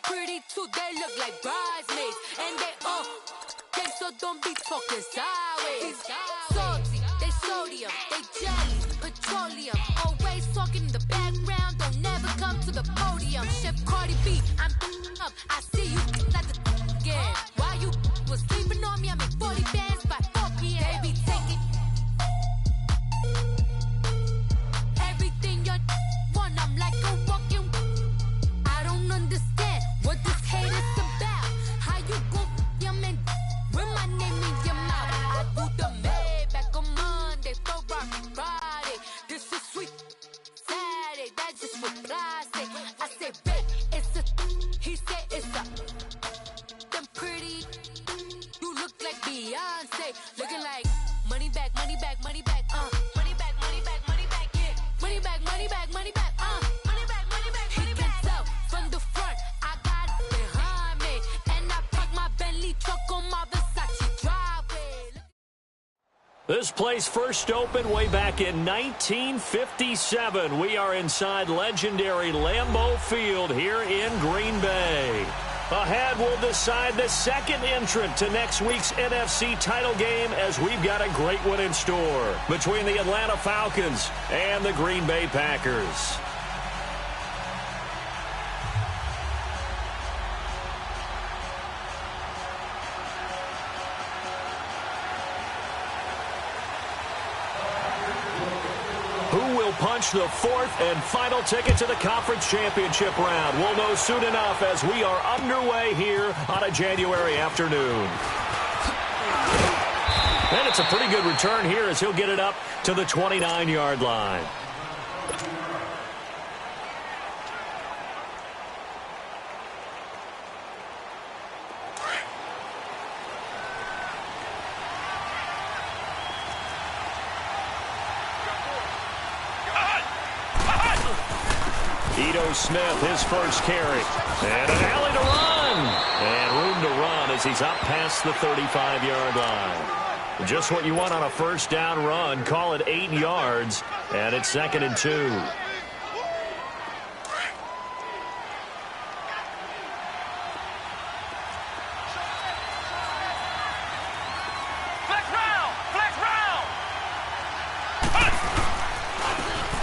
pretty too, they look like bridesmaids. And they all gay, so don't be talking sideways. Salty, they sodium, they jelly, petroleum. Always talking in the background, don't never come to the podium. Chef Cardi B, I'm up, I see you like the again. Why you was sleeping on me, I make 40 bands by 4 p.m. They be taking everything you want, I'm like a walking. I don't understand what this hate is about. How you gon' your man with my name in your mouth? I do the Maybach on Monday, Ferrari Friday. This is sweet Saturday, that's just what I say. I say, babe, it's a, he said it's a. Them pretty, you look like Beyonce, looking like money back, money back, money back, money back, money back, money back, yeah, money back, money back, money back, money back, money back, money back. He can tell from the front, I got it behind me, and I park my Bentley truck on my Versace driveway. This place first opened way back in 1957. We are inside legendary Lambeau Field here in Green Bay. Ahead, we'll decide the second entrant to next week's NFC title game as we've got a great one in store between the Atlanta Falcons and the Green Bay Packers. Punch the fourth and final ticket to the conference championship round. We'll know soon enough as we are underway here on a January afternoon. And it's a pretty good return here as he'll get it up to the 29-yard line. Smith, his first carry. And an alley to run. And room to run as he's up past the 35-yard line. Just what you want on a first down run. Call it 8 yards. And it's 2nd and 2.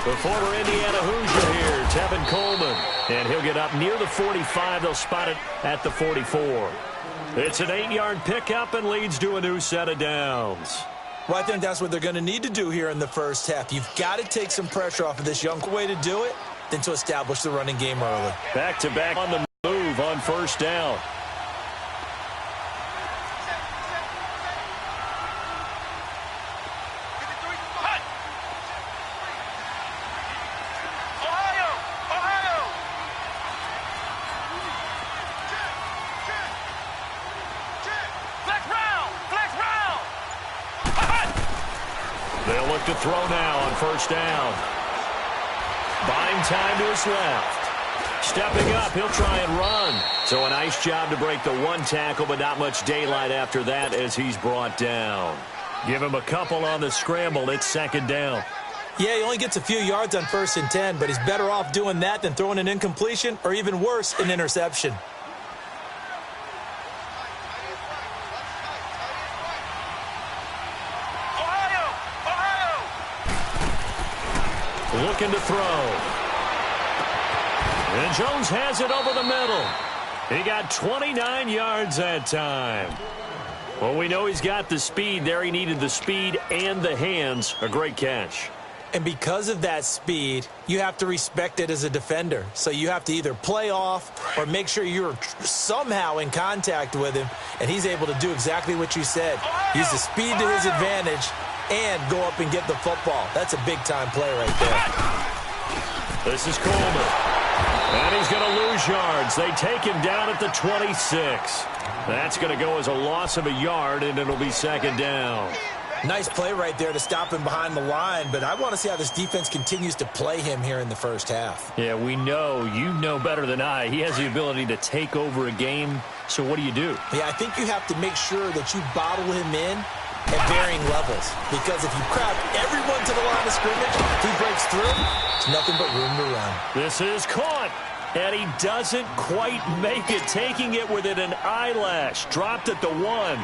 The former Indiana Hoosier here, Tevin Coleman. And he'll get up near the 45. They'll spot it at the 44. It's an 8-yard pickup and leads to a new set of downs. Well, I think that's what they're going to need to do here in the first half. You've got to take some pressure off of this young way to do it than to establish the running game early. Back-to-back on the move on first down. They'll look to throw now on first down. Buying time to his left. Stepping up, he'll try and run. So a nice job to break the one tackle, but not much daylight after that as he's brought down. Give him a couple on the scramble. It's 2nd down. Yeah, he only gets a few yards on 1st and 10, but he's better off doing that than throwing an incompletion or even worse, an interception. Looking to throw. And Jones has it over the middle. He got 29 yards that time. Well, we know he's got the speed there. He needed the speed and the hands. A great catch. And because of that speed, you have to respect it as a defender. So you have to either play off or make sure you're somehow in contact with him, and he's able to do exactly what you said. Use the speed to his advantage and go up and get the football. That's a big-time play right there. This is Coleman. And he's going to lose yards. They take him down at the 26. That's going to go as a loss of a yard, and it'll be 2nd down. Nice play right there to stop him behind the line, but I want to see how this defense continues to play him here in the first half. Yeah, we know. You know better than I. He has the ability to take over a game, so what do you do? Yeah, I think you have to make sure that you bottle him in at varying levels, because if you crowd everyone to the line of scrimmage, if he breaks through, it's nothing but room to run. This is caught. And he doesn't quite make it, taking it within an eyelash. Dropped at the 1.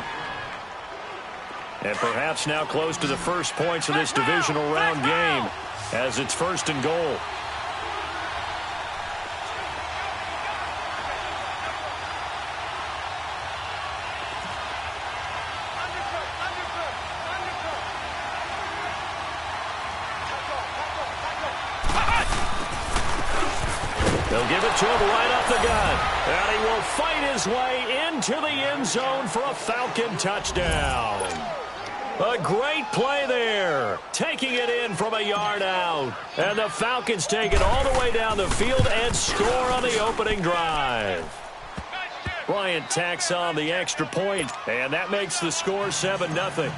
And perhaps now close to the first points of this divisional round game as it's 1st and goal. They'll give it to him right off the gun. And he will fight his way into the end zone for a Falcon touchdown. A great play there. Taking it in from a yard out. And the Falcons take it all the way down the field and score on the opening drive. Bryant tacks on the extra point, and that makes the score 7-0.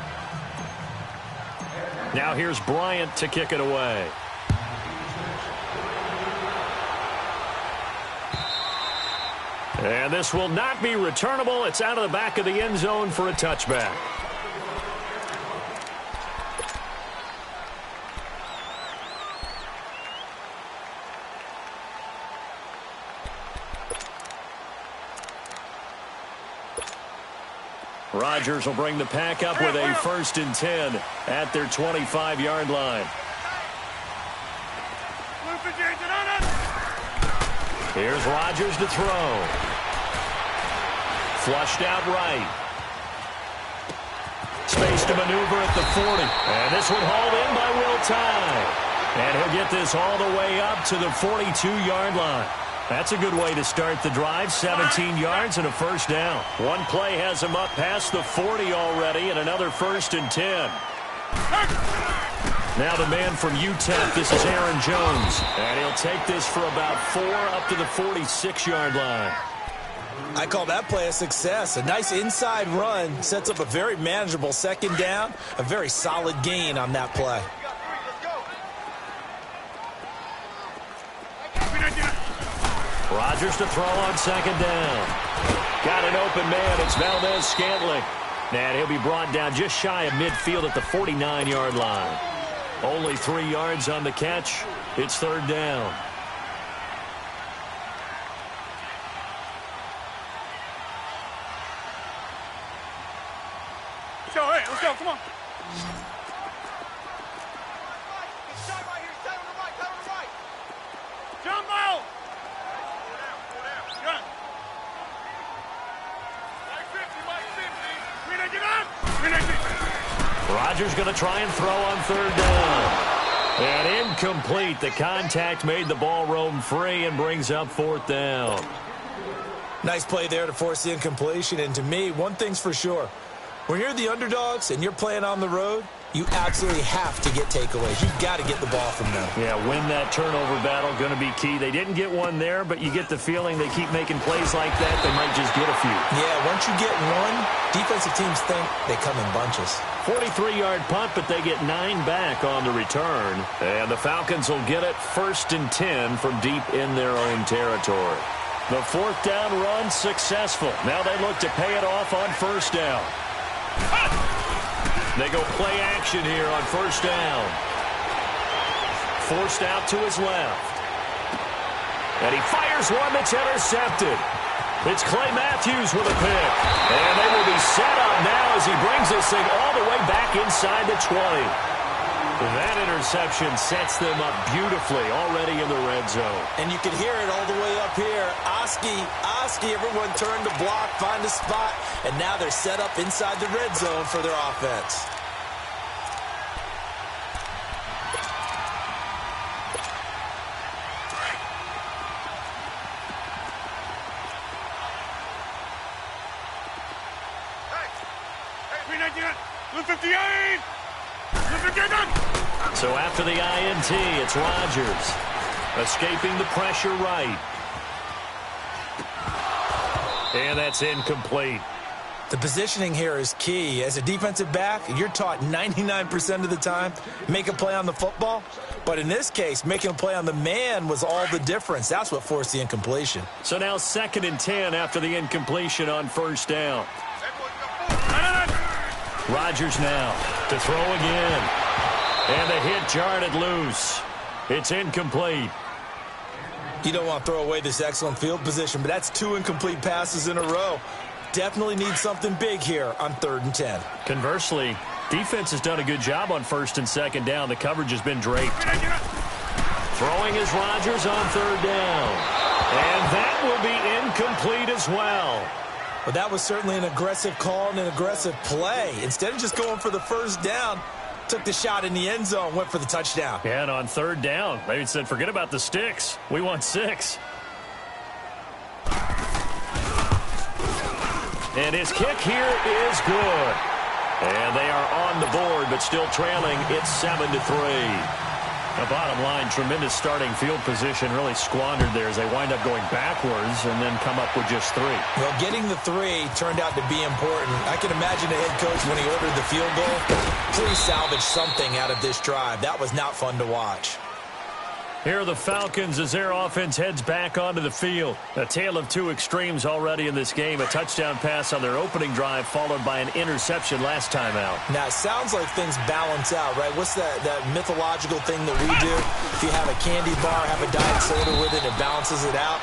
Now here's Bryant to kick it away. And this will not be returnable. It's out of the back of the end zone for a touchback. Rodgers will bring the pack up with a 1st and 10 at their 25-yard line. Here's Rodgers to throw. Flushed out right. Space to maneuver at the 40. And this one hauled in by Will Tye. And he'll get this all the way up to the 42-yard line. That's a good way to start the drive. 17 yards and a 1st down. One play has him up past the 40 already and another 1st and 10. Now the man from UTEP, this is Aaron Jones. And he'll take this for about 4 up to the 46-yard line. I call that play a success. A nice inside run sets up a very manageable 2nd down. A very solid gain on that play. Rodgers to throw on 2nd down. Got an open man. It's Valdez-Scantling. And he'll be brought down just shy of midfield at the 49-yard line. Only 3 yards on the catch. It's 3rd down. Let's go, come on. Jump out! Gun. Mike 50. Rodgers going to try and throw on 3rd down. And incomplete. The contact made the ball roam free and brings up 4th down. Nice play there to force the incompletion. And to me, one thing's for sure. When you're the underdogs and you're playing on the road, you absolutely have to get takeaways. You've got to get the ball from them. Yeah, win that turnover battle, going to be key. They didn't get one there, but you get the feeling they keep making plays like that, they might just get a few. Yeah, once you get one, defensive teams think they come in bunches. 43-yard punt, but they get 9 back on the return. And the Falcons will get it 1st and 10 from deep in their own territory. The 4th down run successful. Now they look to pay it off on 1st down. They go play action here on 1st down. Forced out to his left. And he fires one that's intercepted. It's Clay Matthews with a pick. And they will be set up now as he brings this thing all the way back inside the 20. That interception sets them up beautifully already in the red zone. And you can hear it all the way up here. Oski, everyone turned to block, find a spot, and now they're set up inside the red zone for their offense. So after the INT, it's Rodgers. Escaping the pressure right. And that's incomplete. The positioning here is key. As a defensive back, you're taught 99% of the time, make a play on the football. But in this case, making a play on the man was all the difference. That's what forced the incompletion. So now 2nd and 10 after the incompletion on 1st down. Rodgers now to throw again. And the hit jarred it loose. It's incomplete. You don't want to throw away this excellent field position, but that's 2 incomplete passes in a row. Definitely need something big here on 3rd and 10. Conversely, defense has done a good job on 1st and 2nd down. The coverage has been draped. Throwing is Rodgers on 3rd down. And that will be incomplete as well. Well, that was certainly an aggressive call and an aggressive play. Instead of just going for the 1st down, took the shot in the end zone, went for the touchdown. Yeah, and on 3rd down, they said, forget about the sticks. We want 6. And his kick here is good. And they are on the board, but still trailing. It's 7-3. The bottom line, tremendous starting field position, really squandered there as they wind up going backwards and then come up with just 3. Well, getting the 3 turned out to be important. I can imagine the head coach when he ordered the field goal. Please salvage something out of this drive. That was not fun to watch. Here are the Falcons as their offense heads back onto the field. A tale of 2 extremes already in this game. A touchdown pass on their opening drive followed by an interception last time out. Now, it sounds like things balance out, right? What's that mythological thing that we do? If you have a candy bar, have a diet soda with it, it balances it out.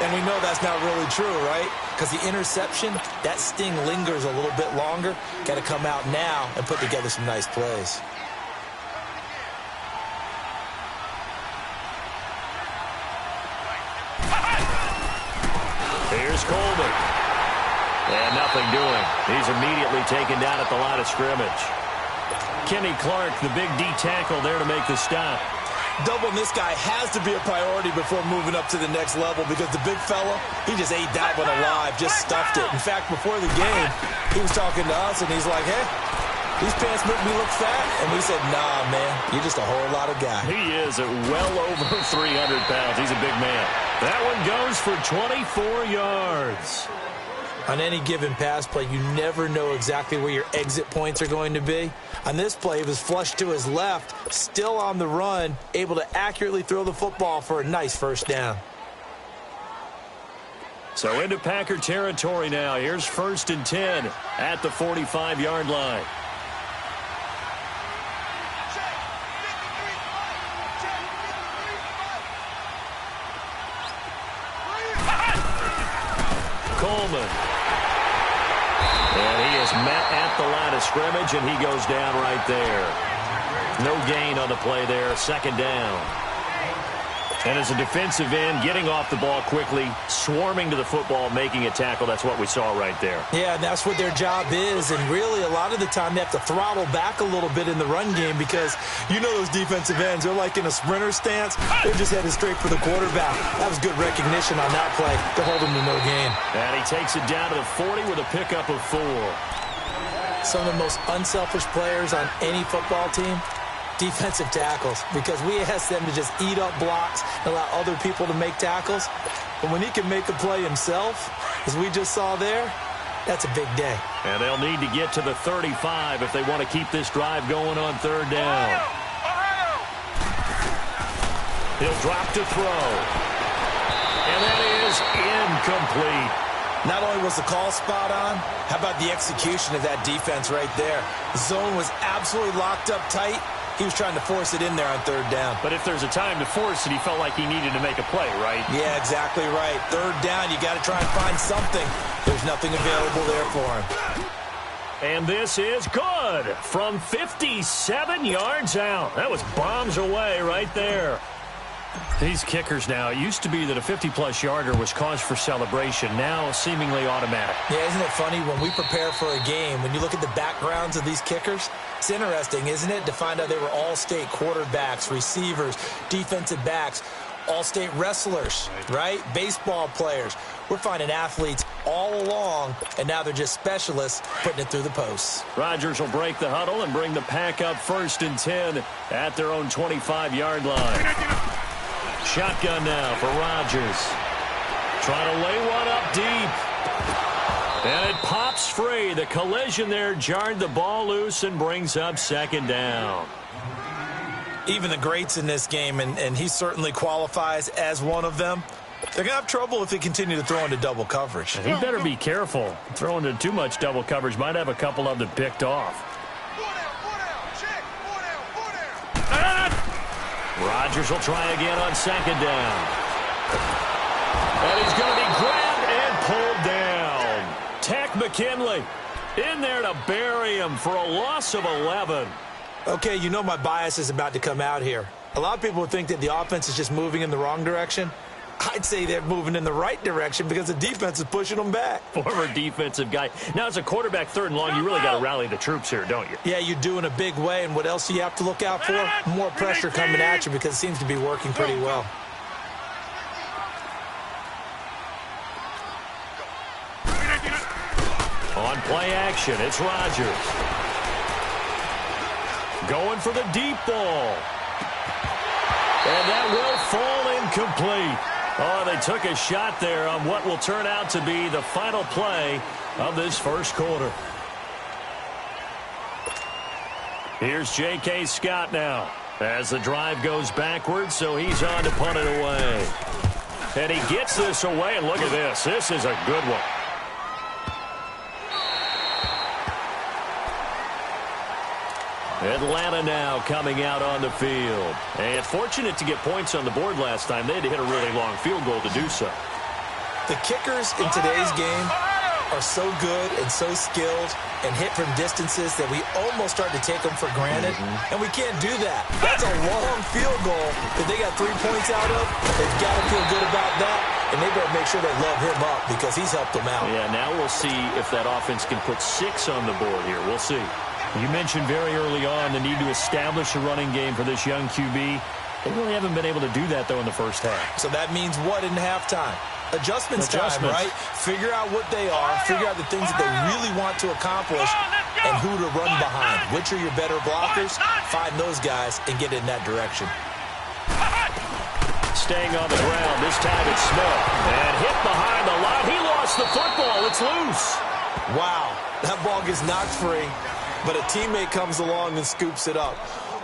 And we know that's not really true, right? Because the interception, that sting lingers a little bit longer. Got to come out now and put together some nice plays. Here's Coleman. And nothing doing. He's immediately taken down at the line of scrimmage. Kenny Clark, the big D tackle there to make the stop. Doubling this guy has to be a priority before moving up to the next level because the big fella, he just ate that one alive, just stuffed it. In fact, before the game, he was talking to us, and he's like, hey, these pants make me look fat. And we said, nah, man, you're just a whole lot of guy. He is at well over 300 pounds. He's a big man. That one goes for 24 yards. On any given pass play, you never know exactly where your exit points are going to be. On this play, it was flushed to his left, still on the run, able to accurately throw the football for a nice 1st down. So into Packer territory now. Here's 1st and 10 at the 45-yard line. Coleman. And he is met at the line of scrimmage, and he goes down right there. No gain on the play there. 2nd down. And as a defensive end, getting off the ball quickly, swarming to the football, making a tackle, that's what we saw right there. Yeah, and that's what their job is. And really, a lot of the time, they have to throttle back a little bit in the run game because you know those defensive ends, they're like in a sprinter stance. They're just headed straight for the quarterback. That was good recognition on that play to hold him to no gain. And he takes it down to the 40 with a pickup of 4. Some of the most unselfish players on any football team, defensive tackles, because we ask them to just eat up blocks and allow other people to make tackles. But when he can make a play himself, as we just saw there, that's a big day. And they'll need to get to the 35 if they want to keep this drive going on 3rd down. He'll drop to throw. And that is incomplete. Not only was the call spot on, how about the execution of that defense right there? The zone was absolutely locked up tight. He was trying to force it in there on 3rd down. But if there's a time to force it, he felt like he needed to make a play, right? Yeah, exactly right. 3rd down, you got to try and find something. There's nothing available there for him. And this is good from 57 yards out. That was bombs away right there. These kickers now, it used to be that a 50-plus yarder was cause for celebration. Now seemingly automatic. Yeah, isn't it funny when we prepare for a game, when you look at the backgrounds of these kickers, it's interesting, isn't it, to find out they were all-state quarterbacks, receivers, defensive backs, all-state wrestlers, right? Baseball players. We're finding athletes all along, and now they're just specialists putting it through the posts. Rodgers will break the huddle and bring the pack up 1st and 10 at their own 25-yard line. Shotgun now for Rodgers. Trying to lay one up deep. And it pops free. The collision there jarred the ball loose and brings up 2nd down. Even the greats in this game, and he certainly qualifies as one of them, they're going to have trouble if they continue to throw into double coverage. He better be careful. Throwing into too much double coverage might have a couple of them picked off. No. Rodgers will try again on 2nd down. And he's going to be grabbed and pulled down. Tech McKinley in there to bury him for a loss of 11. Okay, you know my bias is about to come out here. A lot of people think that the offense is just moving in the wrong direction. I'd say they're moving in the right direction because the defense is pushing them back. Former defensive guy. Now, as a quarterback, 3rd and long, you really got to rally the troops here, don't you? Yeah, you do in a big way. And what else do you have to look out for? More pressure coming at you because it seems to be working pretty well. On play action, it's Rodgers. Going for the deep ball. And that will fall incomplete. Oh, they took a shot there on what will turn out to be the final play of this first quarter. Here's J.K. Scott now as the drive goes backwards, so he's on to punt it away. And he gets this away, and look at this. This is a good one. Atlanta now coming out on the field. And fortunate to get points on the board last time. They had to hit a really long field goal to do so. The kickers in today's game are so good and so skilled and hit from distances that we almost start to take them for granted. And we can't do that. That's a long field goal that they got 3 points out of. They've got to feel good about that. And they better make sure they love him up because he's helped them out. Yeah, now we'll see if that offense can put 6 on the board here. We'll see. You mentioned very early on the need to establish a running game for this young QB. They really haven't been able to do that, though, in the first half. So that means what in halftime? Adjustments time, right? Figure out what they are, figure out the things that they really want to accomplish, and who to run behind. Which are your better blockers? Find those guys and get in that direction. Staying on the ground, this time it's Smoot. And hit behind the line. He lost the football. It's loose. Wow, that ball gets knocked free, but a teammate comes along and scoops it up.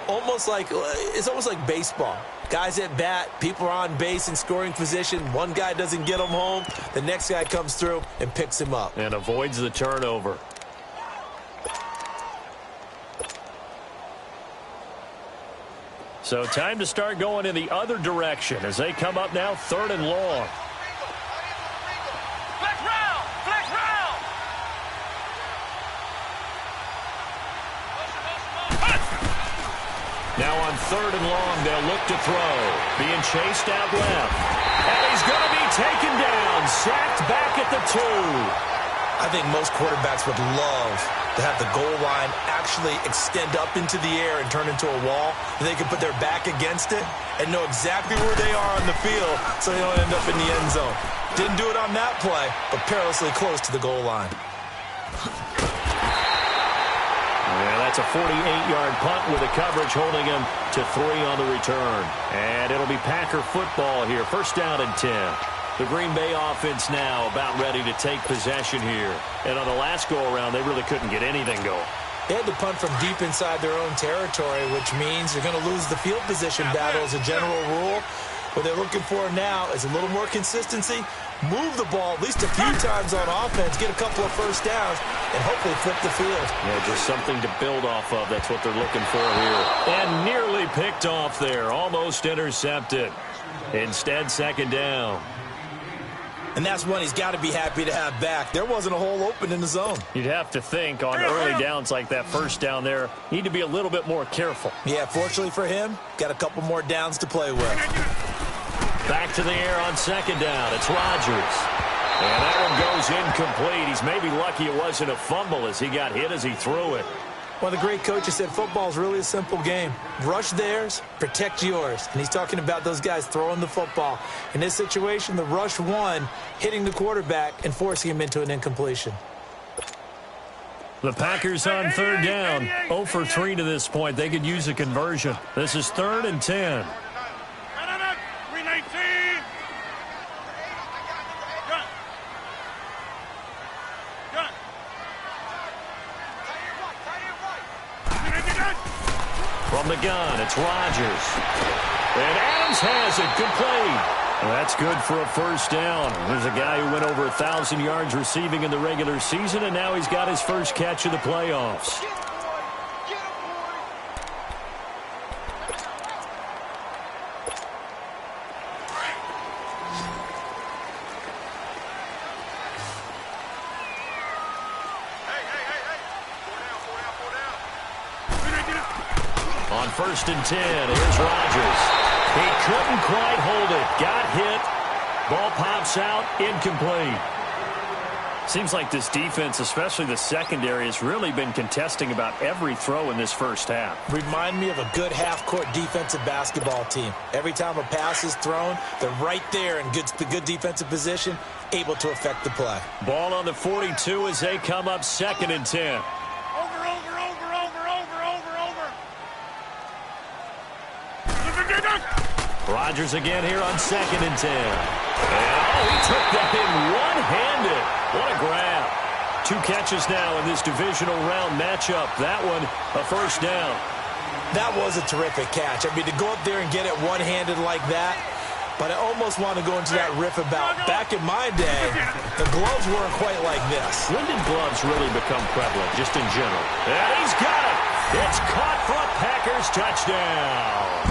It's almost like baseball. Guys at bat, people are on base in scoring position. One guy doesn't get him home. The next guy comes through and picks him up. And avoids the turnover. So time to start going in the other direction as they come up now 3rd and long. Now on 3rd and long, they'll look to throw. Being chased out left. And he's going to be taken down. Sacked back at the 2. I think most quarterbacks would love to have the goal line actually extend up into the air and turn into a wall. And they can put their back against it and know exactly where they are on the field so they don't end up in the end zone. Didn't do it on that play, but perilously close to the goal line. Yeah, that's a 48-yard punt with the coverage holding him to 3 on the return. And it'll be Packer football here. 1st down and 10. The Green Bay offense now about ready to take possession here. And on the last go-around, they really couldn't get anything going. They had to punt from deep inside their own territory, which means they're going to lose the field position battle as a general rule. What they're looking for now is a little more consistency, move the ball at least a few times on offense, get a couple of 1st downs, and hopefully flip the field. Yeah, just something to build off of. That's what they're looking for here. And nearly picked off there, almost intercepted. Instead, 2nd down. And that's one he's got to be happy to have back. There wasn't a hole open in the zone. You'd have to think on early downs like that 1st down there, need to be a little bit more careful. Yeah, fortunately for him, got a couple more downs to play with. Back to the air on 2nd down. It's Rodgers. And that one goes incomplete. He's maybe lucky it wasn't a fumble as he got hit as he threw it. One of the great coaches said football is really a simple game. Rush theirs, protect yours. And he's talking about those guys throwing the football. In this situation, the rush won, hitting the quarterback and forcing him into an incompletion. The Packers on 3rd down. 0 for 3 to this point. They could use a conversion. This is 3rd and 10. From the gun, it's Rodgers. And Adams has it complete. Well, that's good for a 1st down. There's a guy who went over 1,000 yards receiving in the regular season, and now he's got his first catch of the playoffs. On 1st and 10, here's Rodgers. He couldn't quite hold it. Got hit. Ball pops out, incomplete. Seems like this defense, especially the secondary, has really been contesting about every throw in this first half. Remind me of a good half-court defensive basketball team. Every time a pass is thrown, they're right there in good defensive position, able to affect the play. Ball on the 42 as they come up 2nd and 10. Over. Rodgers again here on 2nd and 10. And he took that in one-handed. What a grab. 2 catches now in this divisional round matchup. That one, a first down. That was a terrific catch. I mean, to go up there and get it one-handed like that, but I almost want to go into that riff about back in my day, the gloves weren't quite like this. When did gloves really become prevalent, just in general? And he's got it. It's caught for a Packers touchdown.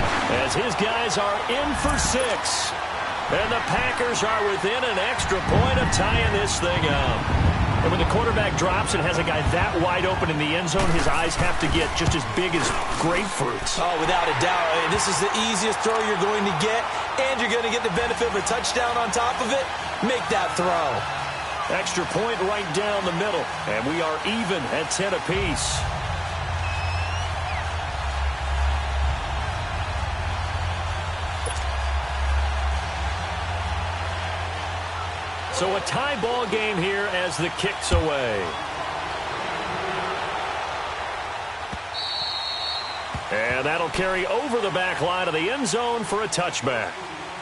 As his guys are in for 6. And the Packers are within an extra point of tying this thing up. And when the quarterback drops and has a guy that wide open in the end zone, his eyes have to get just as big as grapefruits. Oh, without a doubt. I mean, this is the easiest throw you're going to get, and you're going to get the benefit of a touchdown on top of it. Make that throw. Extra point right down the middle, and we are even at 10 apiece. So a tie ball game here as the kick's away. And that'll carry over the back line of the end zone for a touchback.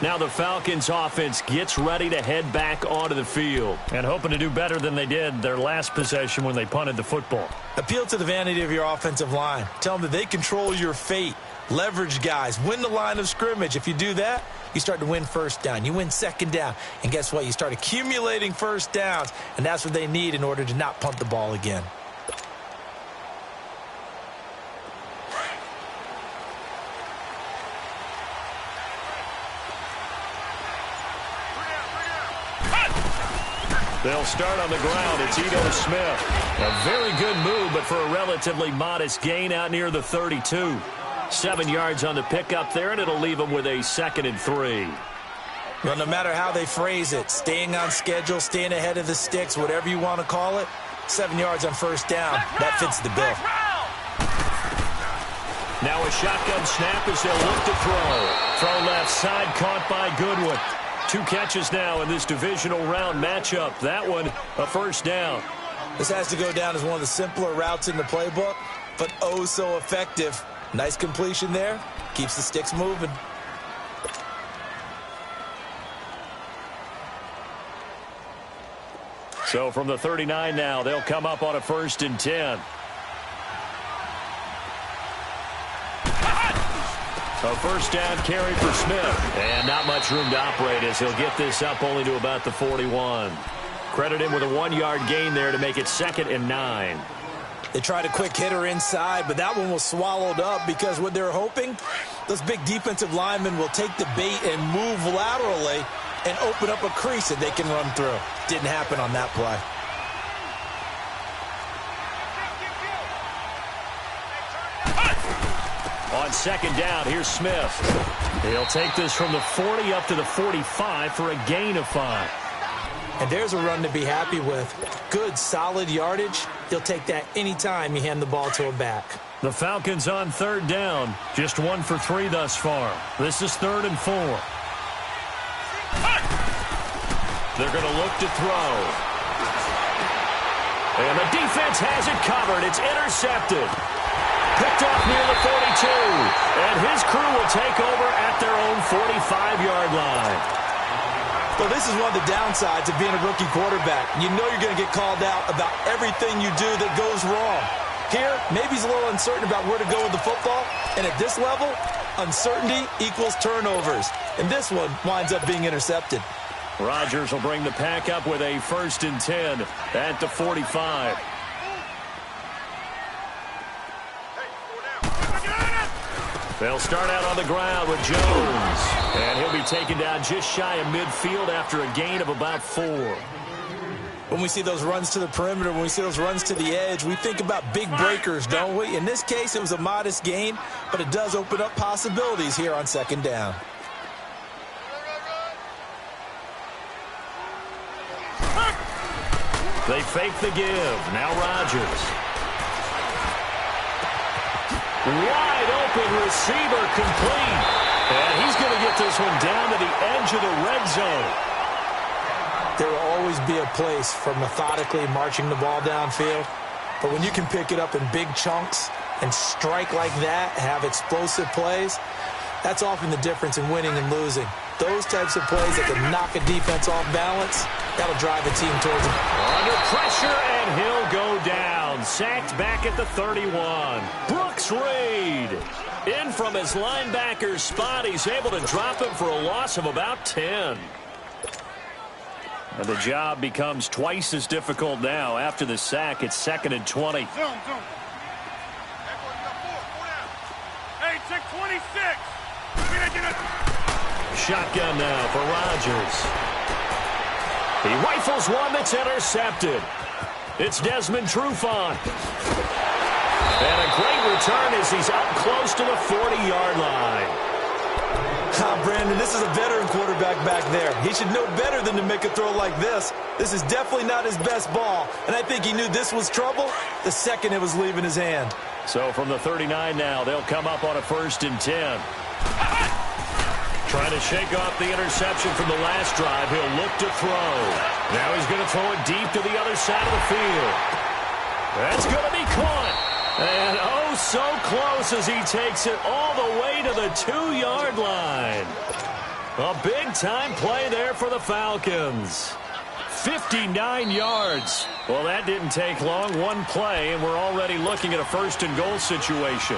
Now the Falcons offense gets ready to head back onto the field and hoping to do better than they did their last possession when they punted the football. Appeal to the vanity of your offensive line. Tell them that they control your fate. Leverage guys. Win the line of scrimmage. If you do that, you start to win first down. You win second down. And guess what? You start accumulating first downs. And that's what they need in order to not punt the ball again. They'll start on the ground. It's Ito Smith. A very good move, but for a relatively modest gain out near the 32. 7 yards on the pickup there, and it'll leave them with a 2nd and 3. Well, no matter how they phrase it, staying on schedule, staying ahead of the sticks, whatever you want to call it, 7 yards on first down, that fits the bill. Now a shotgun snap as they'll look to throw. Throw left side, caught by Goodwin. 2 catches now in this divisional round matchup. That one, a first down. This has to go down as one of the simpler routes in the playbook, but oh so effective. Nice completion there. Keeps the sticks moving. So from the 39 now, they'll come up on a 1st and 10. A first down carry for Smith. And not much room to operate as he'll get this up only to about the 41. Credit him with a 1-yard gain there to make it 2nd and 9. They tried a quick hitter inside, but that one was swallowed up because what they're hoping, those big defensive linemen will take the bait and move laterally and open up a crease that they can run through. Didn't happen on that play. On 2nd down, here's Smith. He'll take this from the 40 up to the 45 for a gain of 5. And there's a run to be happy with. Good, solid yardage. He'll take that anytime you hand the ball to him back. The Falcons on 3rd down. Just 1 for 3 thus far. This is 3rd and 4. They're going to look to throw. And the defense has it covered. It's intercepted. Picked off near the 42. And his crew will take over at their own 45-yard line. Well, this is one of the downsides of being a rookie quarterback. You know you're going to get called out about everything you do that goes wrong. Here, maybe he's a little uncertain about where to go with the football. And at this level, uncertainty equals turnovers. And this one winds up being intercepted. Rodgers will bring the pack up with a 1st and 10 at the 45. They'll start out on the ground with Jones. And he'll be taken down just shy of midfield after a gain of about 4. When we see those runs to the perimeter, when we see those runs to the edge, we think about big breakers, don't we? In this case, it was a modest gain, but it does open up possibilities here on second down. They fake the give. Now Rodgers. Wide open receiver complete. And he's going to get this one down to the edge of the red zone. There will always be a place for methodically marching the ball downfield. But when you can pick it up in big chunks and strike like that, have explosive plays, that's often the difference in winning and losing. Those types of plays that can knock a defense off balance, that'll drive a team towards them. Under pressure, and he'll go down. Sacked back at the 31. Brooks Reed. In from his linebacker's spot. He's able to drop him for a loss of about 10. And the job becomes twice as difficult now. After the sack, it's 2nd and 20. Zoom. Hey, check 26. Shotgun now for Rodgers. He rifles one that's intercepted. It's Desmond Trufant. And a great return as he's up close to the 40-yard line. Brandon, this is a veteran quarterback back there. He should know better than to make a throw like this. This is definitely not his best ball, and I think he knew this was trouble the second it was leaving his hand. So from the 39 now, they'll come up on a 1st and 10. Trying to shake off the interception from the last drive. He'll look to throw. Now he's going to throw it deep to the other side of the field. That's going to be caught. And oh, so close as he takes it all the way to the 2-yard line. A big-time play there for the Falcons. 59 yards. Well, that didn't take long. One play, and we're already looking at a 1st and goal situation.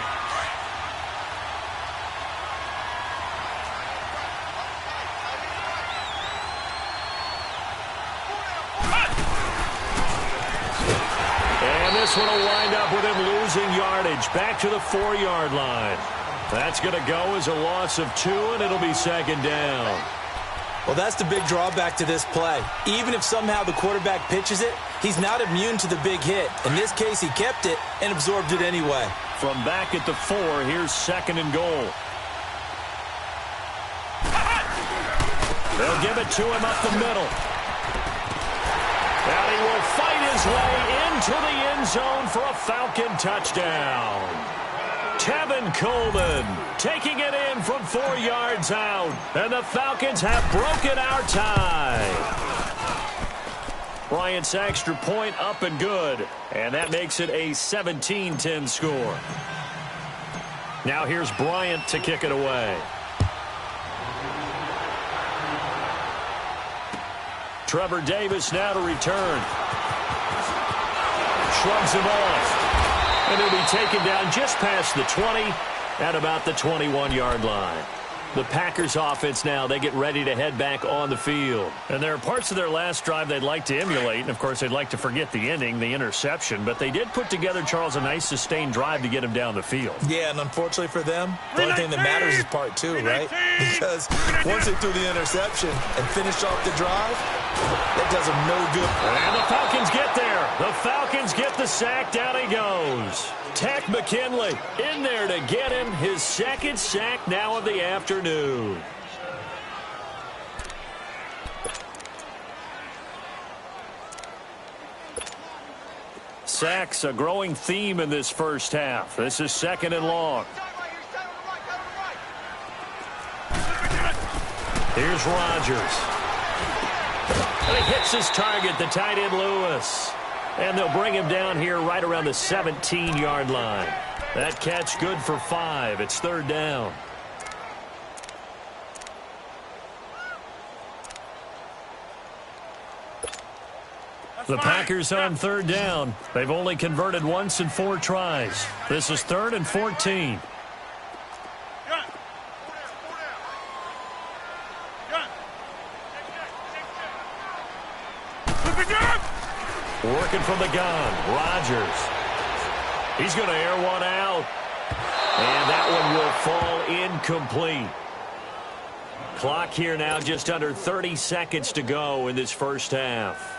This one will wind up with him losing yardage back to the 4-yard line. That's going to go as a loss of 2, and it'll be 2nd down. Well, that's the big drawback to this play. Even if somehow the quarterback pitches it, he's not immune to the big hit. In this case, he kept it and absorbed it anyway. From back at the 4, here's 2nd and goal. They'll give it to him up the middle. And he will fight his way into the end zone for a Falcon touchdown. Tevin Coleman taking it in from 4 yards out. And the Falcons have broken our tie. Bryant's extra point up and good. And that makes it a 17-10 score. Now here's Bryant to kick it away. Trevor Davis now to return. Shrugs him off. And he'll be taken down just past the 20 at about the 21-yard line. The Packers offense now, they get ready to head back on the field. And there are parts of their last drive they'd like to emulate. And, of course, they'd like to forget the ending, the interception. But they did put together, Charles, a nice sustained drive to get him down the field. Yeah, and unfortunately for them, the only thing that matters is part 2, right? Because once they threw the interception and finished off the drive, that does them no good. And the Falcons get there. The Falcons get the sack. Down he goes. Tech McKinley in there to get him his 2nd sack now of the afternoon. Sacks a growing theme in this first half. This is 2nd and long. Here's Rodgers. And he hits his target, the tight end Lewis. And they'll bring him down here right around the 17-yard line. That catch good for 5. It's 3rd down. The Packers on 3rd down. They've only converted once in 4 tries. This is 3rd and 14. Working from the gun, Rodgers. He's going to air one out. And that one will fall incomplete. Clock here now just under 30 seconds to go in this first half.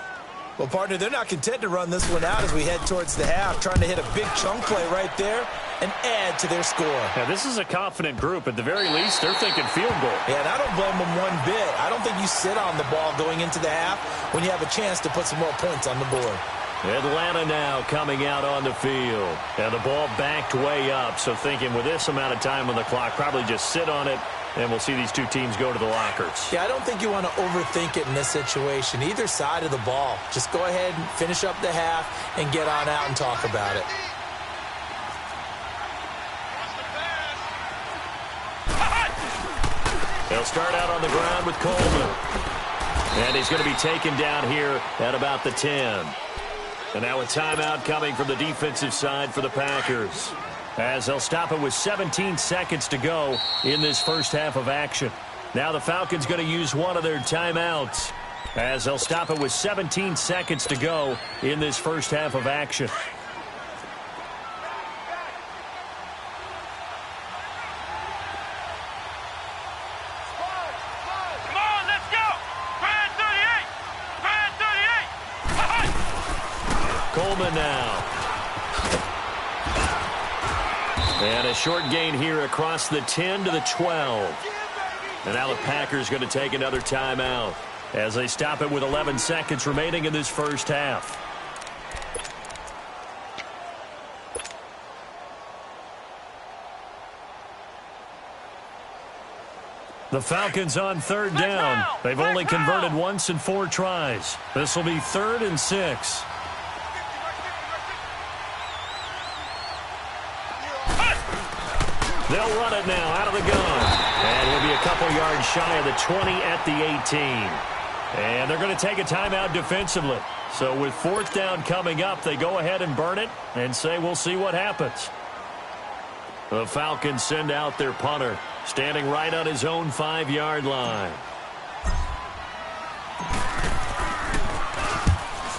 Well, partner, they're not content to run this one out as we head towards the half, trying to hit a big chunk play right there and add to their score. Yeah, this is a confident group. At the very least, they're thinking field goal. Yeah, and I don't blame them one bit. I don't think you sit on the ball going into the half when you have a chance to put some more points on the board. Atlanta now coming out on the field. And the ball backed way up, so thinking with this amount of time on the clock, probably just sit on it, and we'll see these two teams go to the lockers. Yeah, I don't think you want to overthink it in this situation. Either side of the ball. Just go ahead and finish up the half and get on out and talk about it. They'll start out on the ground with Coleman. And he's going to be taken down here at about the 10. And now a timeout coming from the defensive side for the Packers, as they'll stop it with 17 seconds to go in this first half of action. Now the Falcons going to use one of their timeouts, as they'll stop it with 17 seconds to go in this first half of action. Come on, let's go! Brand 38! Brand 38! Coleman now. And a short gain here across the 10 to the 12. And now the Packers going to take another timeout as they stop it with 11 seconds remaining in this first half. The Falcons on third down. They've only converted once in 4 tries. This will be 3rd and 6. They'll run it now out of the gun. And he'll be a couple yards shy of the 20 at the 18. And they're going to take a timeout defensively. So with 4th down coming up, they go ahead and burn it and say we'll see what happens. The Falcons send out their punter, standing right on his own 5-yard line.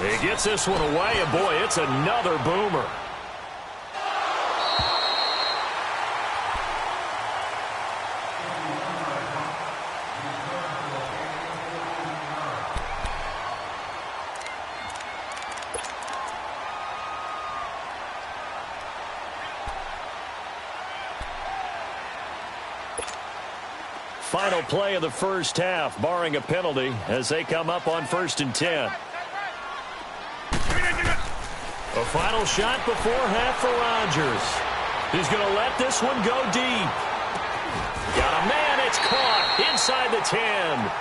He gets this one away, and boy, it's another boomer. Final play of the first half, barring a penalty, as they come up on 1st and 10. A final shot before half for Rodgers. He's going to let this one go deep. Got a man, it's caught inside the 10.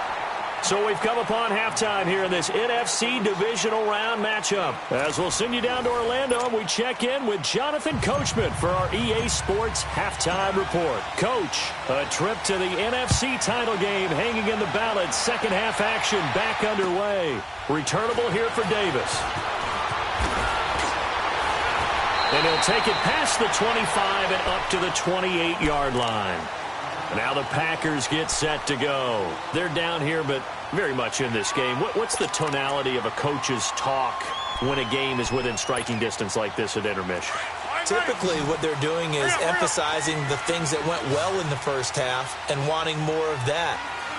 So we've come upon halftime here in this NFC divisional round matchup. As we'll send you down to Orlando, and we check in with Jonathan Coachman for our EA Sports Halftime Report. Coach, a trip to the NFC title game hanging in the balance. Second half action back underway. Returnable here for Davis. And he'll take it past the 25 and up to the 28-yard line. Now the Packers get set to go. They're down here, but very much in this game. What's the tonality of a coach's talk when a game is within striking distance like this at intermission? Typically, what they're doing is emphasizing the things that went well in the first half and wanting more of that.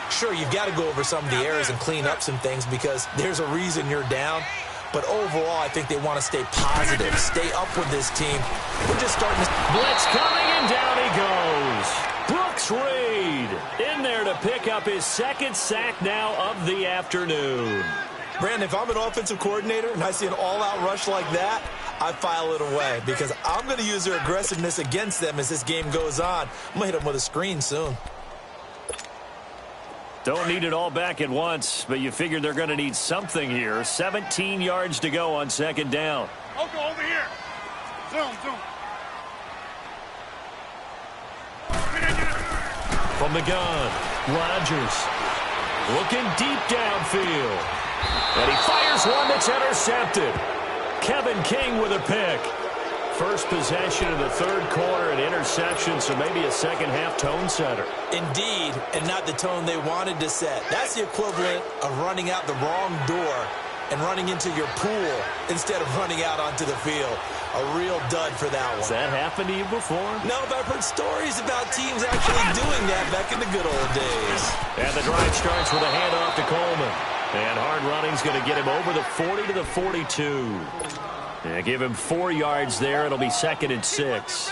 Sure, you've got to go over some of the errors and clean up some things because there's a reason you're down. But overall, I think they want to stay positive, stay up with this team. We're just starting to... Blitz coming, and down he goes. Brooks Reed in there to pick up his 2nd sack now of the afternoon. Brandon, if I'm an offensive coordinator and I see an all-out rush like that, I file it away because I'm going to use their aggressiveness against them as this game goes on. I'm going to hit them with a screen soon. Don't need it all back at once, but you figure they're going to need something here. 17 yards to go on 2nd down. I'll go over here. Zoom. From the gun, Rodgers looking deep downfield. And he fires one that's intercepted. Kevin King with a pick. First possession of the 3rd quarter, an interception, so maybe a second-half tone setter. Indeed, and not the tone they wanted to set. That's the equivalent of running out the wrong door and running into your pool instead of running out onto the field. A real dud for that one. Has that happened to you before? No, but I've heard stories about teams actually doing that back in the good old days. And the drive starts with a handoff to Coleman. And hard running's going to get him over the 40 to the 42. Yeah, give him 4 yards there. It'll be 2nd and 6.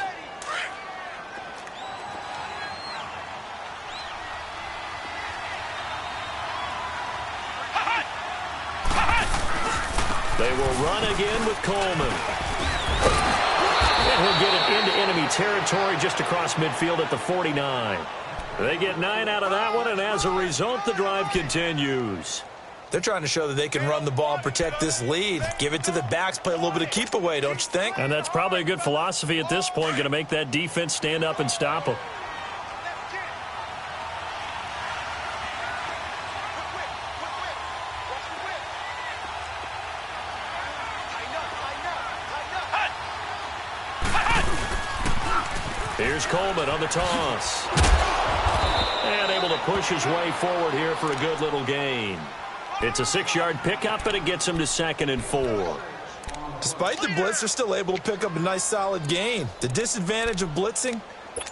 They will run again with Coleman. And he'll get it into enemy territory just across midfield at the 49. They get 9 out of that one, and as a result, the drive continues. They're trying to show that they can run the ball and protect this lead. Give it to the backs, play a little bit of keep away, don't you think? And that's probably a good philosophy at this point, going to make that defense stand up and stop them. Here's Coleman on the toss. And able to push his way forward here for a good little gain. It's a 6-yard pickup, and it gets him to 2nd and 4. Despite the blitz, they're still able to pick up a nice solid gain. The disadvantage of blitzing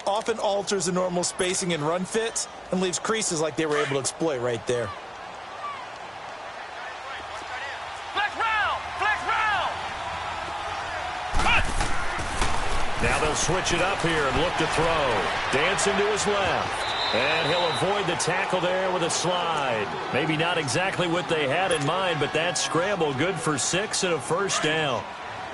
often alters the normal spacing and run fits and leaves creases like they were able to exploit right there. Now they'll switch it up here and look to throw. Dancing to his left. And he'll avoid the tackle there with a slide. Maybe not exactly what they had in mind, but that scramble good for 6 and a first down.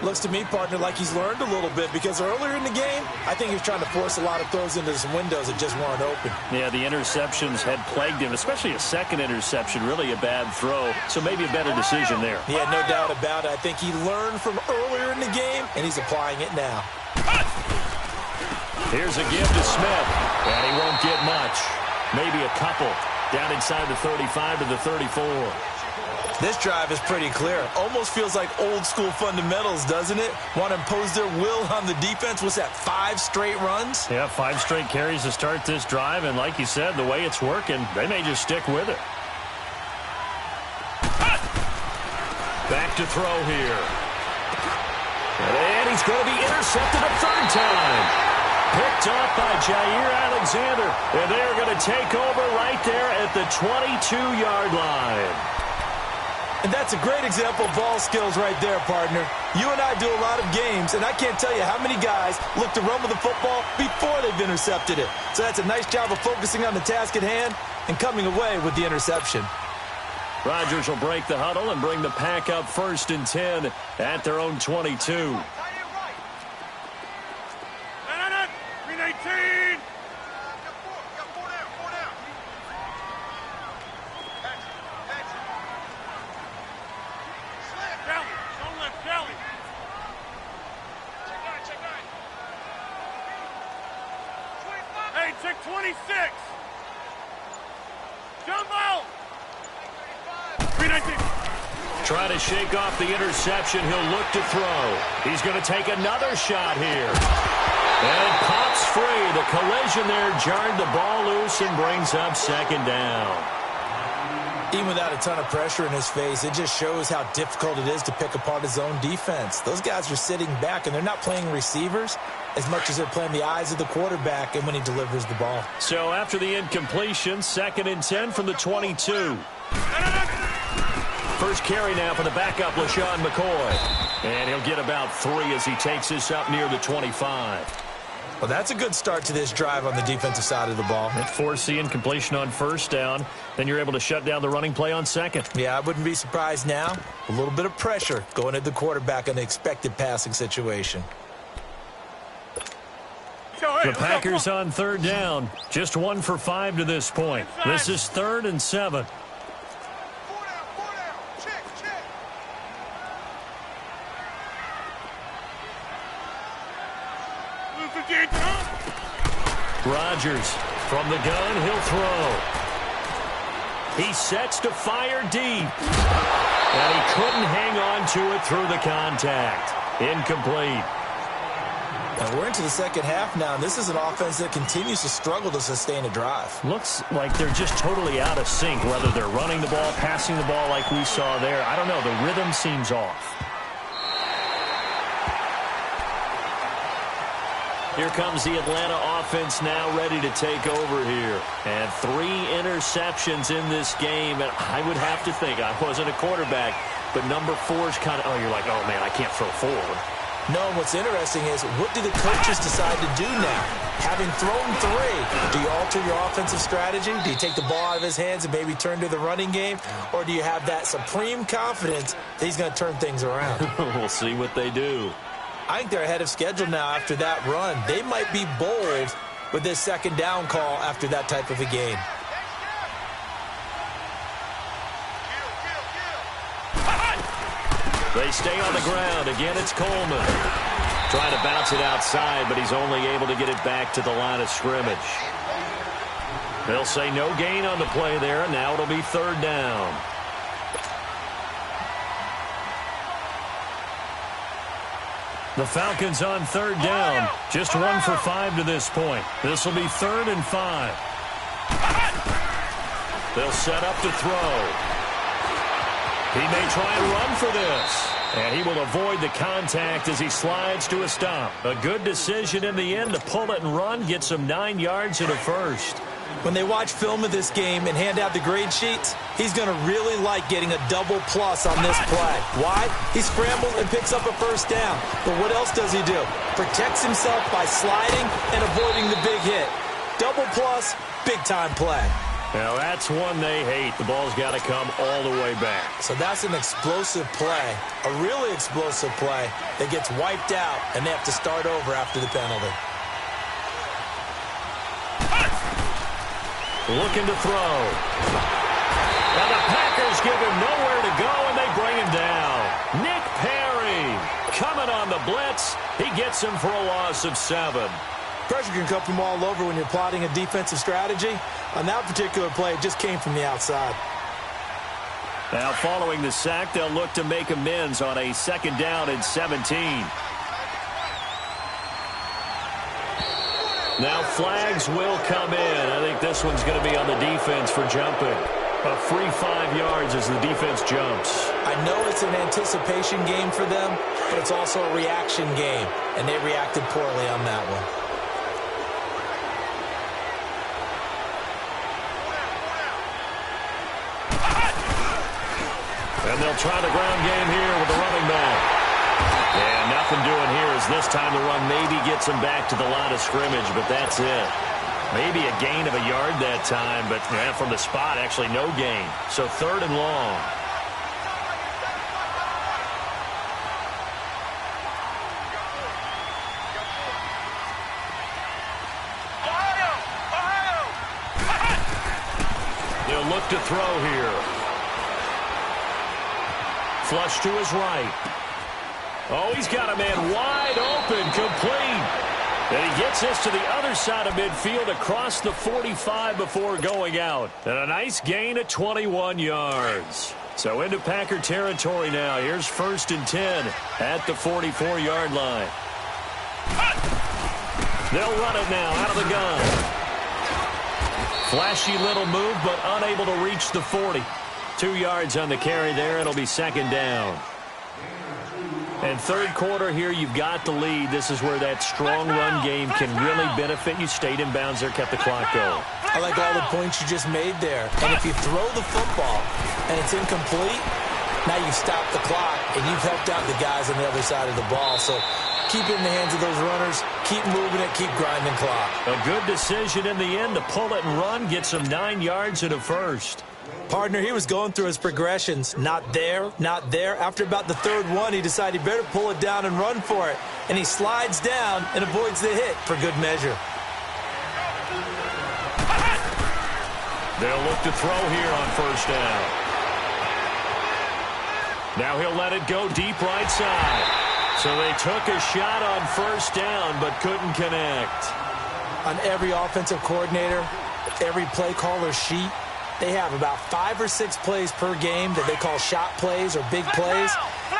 Looks to me, partner, like he's learned a little bit, because earlier in the game, I think he was trying to force a lot of throws into some windows that just weren't open. Yeah, the interceptions had plagued him, especially a second interception, really a bad throw. So maybe a better decision there. Yeah, no doubt about it. I think he learned from earlier in the game, and he's applying it now. Here's a give to Smith, and he won't get much. Maybe a couple. Down inside the 35 to the 34. This drive is pretty clear. Almost feels like old school fundamentals, doesn't it? Want to impose their will on the defense. What's that, 5 straight runs? Yeah, 5 straight carries to start this drive, and like you said, the way it's working, they may just stick with it. Back to throw here. And he's going to be intercepted a 3rd time. Picked off by Jair Alexander. And they're going to take over right there at the 22-yard line. And that's a great example of ball skills right there, partner. You and I do a lot of games, and I can't tell you how many guys look to run with the football before they've intercepted it. So that's a nice job of focusing on the task at hand and coming away with the interception. Rodgers will break the huddle and bring the pack up 1st and 10 at their own 22. 18! Hey, check 26! Jumbo! 319! Trying to shake off the interception. He'll look to throw. He's going to take another shot here. And it pops free. The collision there jarred the ball loose and brings up 2nd down. Even without a ton of pressure in his face, it just shows how difficult it is to pick apart his own defense. Those guys are sitting back, and they're not playing receivers as much as they're playing the eyes of the quarterback and when he delivers the ball. So after the incompletion, 2nd and 10 from the 22. First carry now for the backup, LaShawn McCoy. And he'll get about 3 as he takes this up near the 25. Well, that's a good start to this drive on the defensive side of the ball. At 4C incompletion on 1st down. Then you're able to shut down the running play on 2nd. Yeah, I wouldn't be surprised now. A little bit of pressure going at the quarterback in an expected passing situation. The Packers on 3rd down. Just 1 for 5 to this point. This is 3rd and 7. Rodgers from the gun, he'll throw. He sets to fire deep. And he couldn't hang on to it through the contact. Incomplete. And we're into the 2nd half now, and this is an offense that continues to struggle to sustain a drive. Looks like they're just totally out of sync, whether they're running the ball, passing the ball like we saw there. I don't know. The rhythm seems off. Here comes the Atlanta offense now ready to take over here. And 3 interceptions in this game. And I would have to think, I wasn't a quarterback, but number 4 is kind of, you're like, oh, man, I can't throw 4. No, and what's interesting is, what do the coaches decide to do now? Having thrown 3, do you alter your offensive strategy? Do you take the ball out of his hands and maybe turn to the running game? Or do you have that supreme confidence that he's going to turn things around? We'll see what they do. I think they're ahead of schedule now after that run. They might be bold with this second down call after that type of a game. They stay on the ground. Again, it's Coleman. Trying to bounce it outside, but he's only able to get it back to the line of scrimmage. They'll say no gain on the play there, and now it'll be 3rd down. The Falcons on 3rd down. Just 1 for 5 to this point. This will be 3rd and 5. They'll set up to throw. He may try and run for this. And he will avoid the contact as he slides to a stop. A good decision in the end to pull it and run, get some 9 yards and a first. When they watch film of this game and hand out the grade sheets, he's going to really like getting a double plus on this play. Why? He scrambles and picks up a first down. But what else does he do? Protects himself by sliding and avoiding the big hit. Double plus, big-time play. Now, that's one they hate. The ball's got to come all the way back. So that's an explosive play, a really explosive play that gets wiped out, and they have to start over after the penalty. Looking to throw. And the Packers give him nowhere to go, and they bring him down. Nick Perry coming on the blitz. He gets him for a loss of 7. Pressure can come from all over when you're plotting a defensive strategy. On that particular play, it just came from the outside. Now, following the sack, they'll look to make amends on a 2nd down and 17. Now, flags will come in. I think this one's going to be on the defense for jumping. A free 5 yards as the defense jumps. I know it's an anticipation game for them, but it's also a reaction game, and they reacted poorly on that one. And they'll try the ground game here with the running back. And nothing doing here as this time the run maybe gets him back to the line of scrimmage, but that's it. Maybe a gain of a yard that time, but from the spot, actually no gain. So 3rd and long. They'll look to throw here. Flush to his right. Oh, he's got a man wide open, complete. And he gets this to the other side of midfield across the 45 before going out. And a nice gain of 21 yards. So into Packer territory now. Here's 1st and 10 at the 44-yard line. They'll run it now out of the gun. Flashy little move, but unable to reach the 40. 2 yards on the carry there. It'll be 2nd down. And 3rd quarter here, you've got the lead. This is where that strong run game can really benefit you. Stayed in bounds there, kept the clock going. I like all the points you just made there. And if you throw the football and it's incomplete, now you've stopped the clock and you've helped out the guys on the other side of the ball. So keep it in the hands of those runners. Keep moving it. Keep grinding clock. A good decision in the end to pull it and run. Get some 9 yards and a first. Partner, he was going through his progressions. Not there, not there. After about the 3rd one, he decided he better pull it down and run for it. And he slides down and avoids the hit for good measure. They'll look to throw here on 1st down. Now he'll let it go deep right side. So they took a shot on 1st down but couldn't connect. On every offensive coordinator, every play caller sheet, they have about 5 or 6 plays per game that they call shot plays or big plays,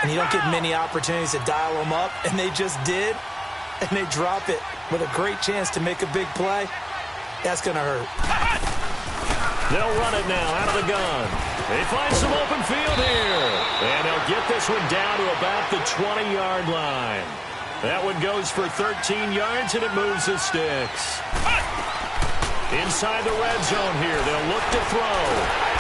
and you don't get many opportunities to dial them up, and they just did, and they drop it with a great chance to make a big play. That's going to hurt. They'll run it now out of the gun. They find some open field here, and they'll get this one down to about the 20-yard line. That one goes for 13 yards, and it moves the sticks. Inside the red zone here. They'll look to throw.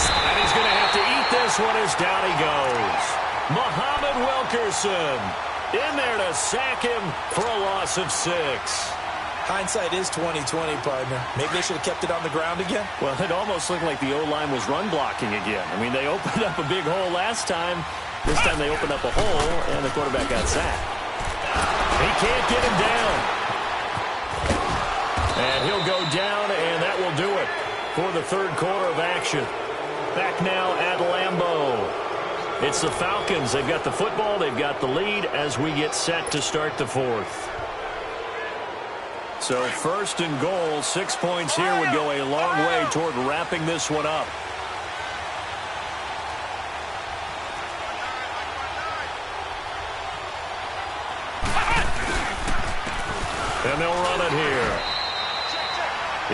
And he's going to have to eat this one as down he goes. Muhammad Wilkerson in there to sack him for a loss of 6. Hindsight is 20/20, partner. Maybe they should have kept it on the ground again. Well, it almost looked like the O-line was run blocking again. I mean, they opened up a big hole last time. This time they opened up a hole, and the quarterback got sacked. He can't get him down. And he'll go down, and that will do it for the third quarter of action. Back now at Lambeau. It's the Falcons. They've got the football. They've got the lead as we get set to start the fourth. So first and goal, 6 points here would go a long way toward wrapping this one up. And they'll run it here.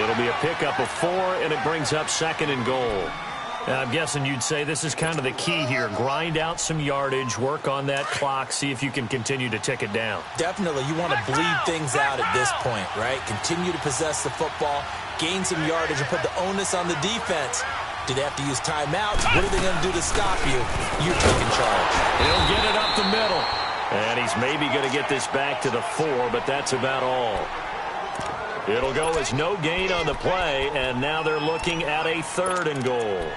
It'll be a pickup of 4, and it brings up second and goal. Now, I'm guessing you'd say this is kind of the key here. Grind out some yardage, work on that clock, see if you can continue to tick it down. Definitely. You want to bleed things out at this point, right? Continue to possess the football, gain some yardage, and put the onus on the defense. Do they have to use timeouts? What are they going to do to stop you? You're taking charge. He'll get it up the middle. And he's maybe going to get this back to the 4, but that's about all. It'll go as no gain on the play, and now they're looking at a third and goal.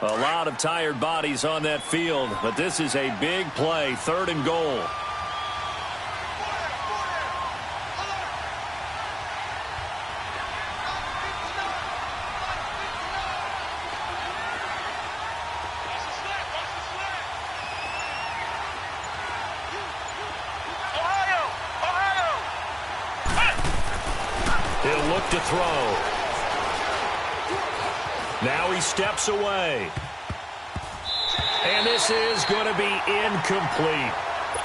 A lot of tired bodies on that field, but this is a big play, third and goal. He'll look to throw. Now he steps away. And this is going to be incomplete.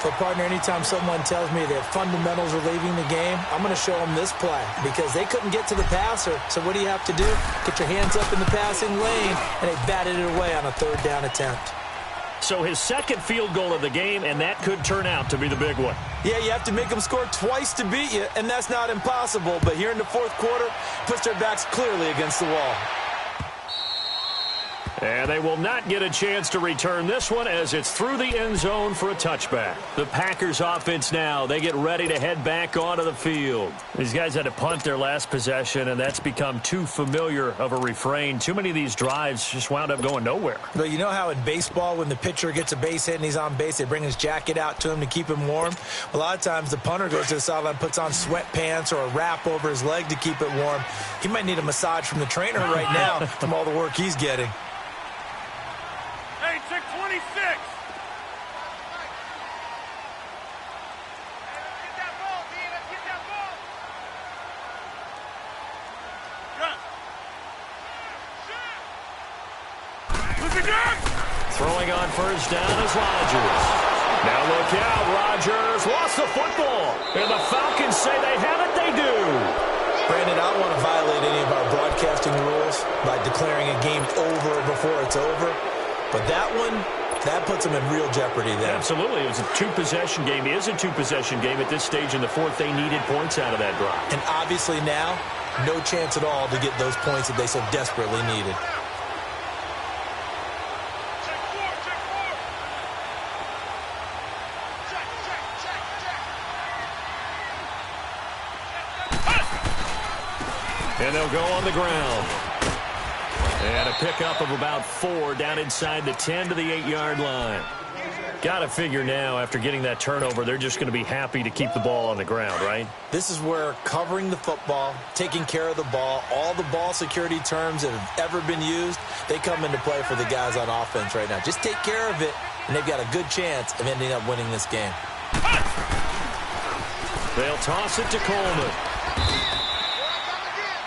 So, partner, anytime someone tells me that fundamentals are leaving the game, I'm going to show them this play because they couldn't get to the passer. So what do you have to do? Get your hands up in the passing lane, and they batted it away on a third down attempt. So his second field goal of the game, and that could turn out to be the big one. Yeah, you have to make them score twice to beat you, and that's not impossible. But here in the fourth quarter, puts their backs clearly against the wall. And they will not get a chance to return this one as it's through the end zone for a touchback. The Packers offense now, they get ready to head back onto the field. These guys had to punt their last possession, and that's become too familiar of a refrain. Too many of these drives just wound up going nowhere. Well, you know how in baseball when the pitcher gets a base hit and he's on base, they bring his jacket out to him to keep him warm? A lot of times the punter goes to the sideline, puts on sweatpants or a wrap over his leg to keep it warm. He might need a massage from the trainer right now from all the work he's getting. Hey, check 26. Get that ball, D. Let's get that ball. Look at that. Throwing on first down is Rodgers. Now look out, Rodgers lost the football. And the Falcons say they have it, they do. Brandon, I don't want to violate any of our broadcasting rules by declaring a game over before it's over. But that one, that puts them in real jeopardy there. Absolutely. It was a two-possession game. It is a two-possession game at this stage in the fourth. They needed points out of that drive. And obviously now, no chance at all to get those points that they so desperately needed. And they'll go on the ground. And a pickup of about 4 down inside the 10 to the 8-yard line. Got to figure now, after getting that turnover, they're just going to be happy to keep the ball on the ground, right? This is where covering the football, taking care of the ball, all the ball security terms that have ever been used, they come into play for the guys on offense right now. Just take care of it, and they've got a good chance of ending up winning this game. They'll toss it to Coleman.